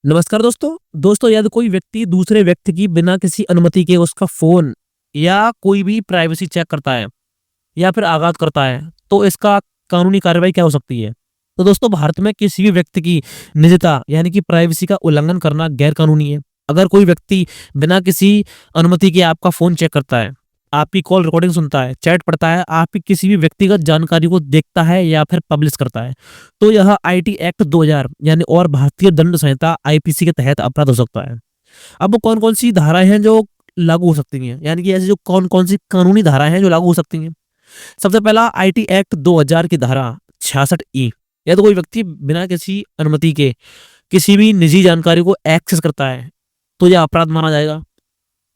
नमस्कार दोस्तों यदि कोई व्यक्ति दूसरे व्यक्ति की बिना किसी अनुमति के उसका फोन या कोई भी प्राइवेसी चेक करता है या फिर आघात करता है तो इसका कानूनी कार्रवाई क्या हो सकती है। तो दोस्तों भारत में किसी भी व्यक्ति की निजता यानी कि प्राइवेसी का उल्लंघन करना गैर कानूनी है। अगर कोई व्यक्ति बिना किसी अनुमति के आपका फोन चेक करता है, आपकी कॉल रिकॉर्डिंग सुनता है, चैट पढ़ता है, आपकी किसी भी व्यक्तिगत जानकारी को देखता है या फिर पब्लिश करता है, तो यह आईटी एक्ट 2000 यानी और भारतीय दंड संहिता आईपीसी के तहत अपराध हो सकता है। अब वो कौन-कौन सी धाराएँ हैं जो लागू हो सकती हैं, यानी कि ऐसी जो कौन-कौन सी कानूनी धाराएँ हैं जो लागू हो सकती हैं। सबसे पहला आईटी एक्ट 2000 की धारा 66 ई, या तो कोई व्यक्ति बिना किसी अनुमति के किसी भी निजी जानकारी को एक्सेस करता है, तो यह अपराध माना जाएगा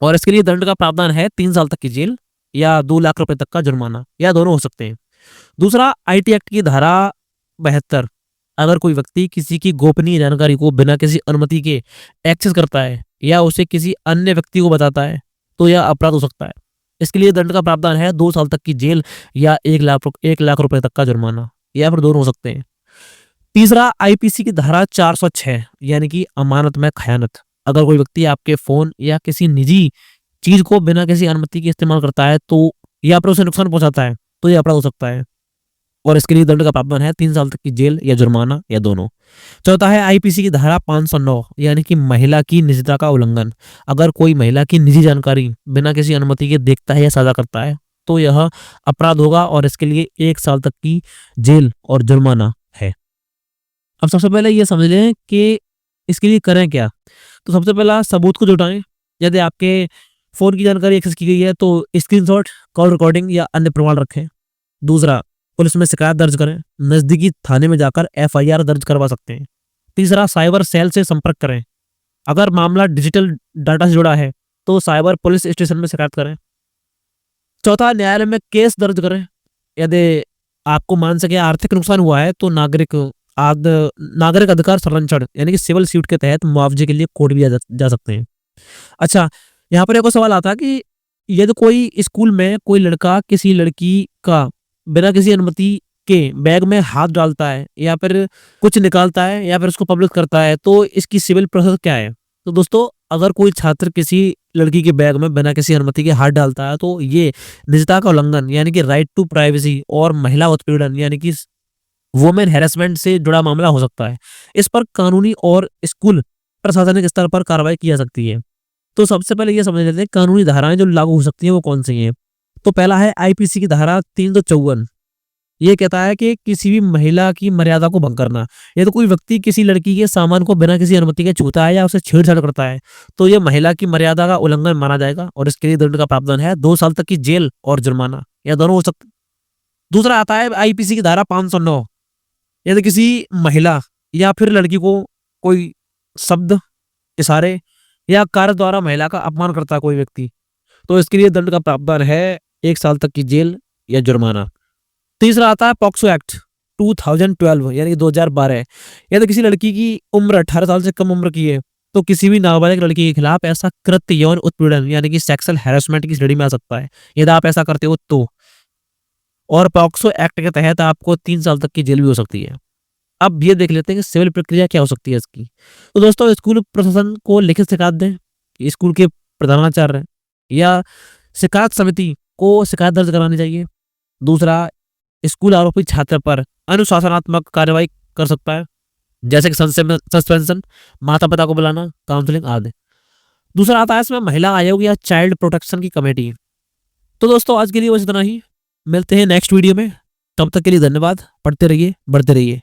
और इसके लिए दंड का प्रावधान है 3 साल तक की जेल या 2 लाख रुपए तक का जुर्माना, या दोनों हो सकते हैं। दूसरा आईटी एक्ट की धारा 72, अगर कोई व्यक्ति किसी की गोपनीय जानकारी को बिना किसी अनुमति के एक्सेस करता है या उसे किसी अन्य व्यक्ति को बताता है, तो यह अपराध हो सकता है। इसके लिए दंड का प्रावधान है 2 साल तक की जेल या 1 लाख रुपए तक का जुर्माना, या फिर दोनों हो सकते हैं। तीसरा आईपीसी की धारा 406 यानी कि अमानत में खयानत, अगर कोई व्यक्ति आपके फोन या किसी निजी चीज को बिना किसी अनुमति के इस्तेमाल करता है तो या फिर उसे नुकसान पहुंचाता है, तो यह अपराध हो सकता है और इसके लिए दंड का प्रावधान है 3 साल तक की जेल या जुर्माना, या दोनों। चौथा है आईपीसी की धारा 509 यानी कि महिला की निजता का उल्लंघन, अगर कोई महिला की निजी जानकारी बिना किसी अनुमति के देखता है या साझा करता है, तो यह अपराध होगा और इसके लिए 1 साल तक की जेल और जुर्माना है। अब सबसे पहले ये समझ लें कि इसके लिए करें क्या। तो सबसे पहला सबूत को जुटाएं। यदि आपके फोन की जानकारी एक्सेस की गई है तो स्क्रीनशॉट, कॉल रिकॉर्डिंग या अन्य प्रमाण रखें। दूसरा, पुलिस में शिकायत दर्ज करें, नजदीकी थाने में जाकर एफआईआर दर्ज करवा सकते हैं। तीसरा, साइबर सेल से संपर्क करें, अगर मामला डिजिटल डाटा से जुड़ा है तो साइबर पुलिस स्टेशन में शिकायत करें। चौथा, न्यायालय में केस दर्ज करें, यदि आपको मान सके आर्थिक नुकसान हुआ है तो नागरिक अधिकार संरक्षण यानी कि सिविल सूट के तहत मुआवजे के लिए कोर्ट भी जा सकते हैं। अच्छा, यहाँ पर एक और सवाल आता है कि यदि कोई स्कूल में कोई लड़का किसी लड़की का बिना किसी अनुमति के बैग में हाथ डालता है या फिर कुछ निकालता है या फिर उसको पब्लिश करता है, तो इसकी सिविल प्रोसेस क्या है। तो दोस्तों, अगर कोई छात्र किसी लड़की के बैग में बिना किसी अनुमति के हाथ डालता है तो ये निजता का उल्लंघन यानी कि राइट टू प्राइवेसी और महिला उत्पीड़न यानी कि वुमेन हैरेसमेंट से जुड़ा मामला हो सकता है। इस पर कानूनी और स्कूल प्रशासनिक स्तर पर कार्रवाई की जा सकती है। तो सबसे पहले ये समझ लेते हैं कानूनी धाराएं जो लागू हो सकती हैं वो कौन सी हैं। तो पहला है आईपीसी की धारा 354, ये कहता है कि किसी भी महिला की मर्यादा को भंग करना। यदि कोई व्यक्ति किसी लड़की के सामान को बिना किसी अनुमति के छूता है या उसे छेड़छाड़ करता है तो यह महिला की मर्यादा का उल्लंघन माना जाएगा और इसके लिए दंड का प्रावधान है 2 साल तक की जेल और जुर्माना, या दोनों हो सकते। दूसरा आता है आईपीसी की धारा 509, यदि किसी महिला या फिर लड़की को कोई शब्द, इशारे या कार्य द्वारा महिला का अपमान करता है कोई व्यक्ति, तो इसके लिए दंड का प्रावधान है 1 साल तक की जेल या जुर्माना। तीसरा आता है पॉक्सो एक्ट 2012 यानी कि 2012, यदि किसी लड़की की उम्र 18 साल से कम उम्र की है तो किसी भी नाबालिग लड़की के खिलाफ ऐसा कृत्य यौन उत्पीड़न यानी कि सेक्सुअल हैरेसमेंट की श्रेणी में आ सकता है यदि आप ऐसा करते हो तो, और पॉक्सो एक्ट के तहत आपको 3 साल तक की जेल भी हो सकती है। अब ये देख लेते हैं कि सिविल प्रक्रिया क्या हो सकती है इसकी। तो दोस्तों, स्कूल प्रशासन को लिखित शिकायत दें, स्कूल के प्रधानाचार्य या शिकायत समिति को शिकायत दर्ज करानी चाहिए। दूसरा, स्कूल आरोपी छात्र पर अनुशासनात्मक कार्रवाई कर सकता है, जैसे कि सस्पेंशन, माता पिता को बुलाना, काउंसलिंग आदि। दूसरा आता है इसमें महिला आयोग या चाइल्ड प्रोटेक्शन की कमेटी। तो दोस्तों, आज के लिए बस इतना ही, मिलते हैं नेक्स्ट वीडियो में। तब तक के लिए धन्यवाद। पढ़ते रहिए, बढ़ते रहिए।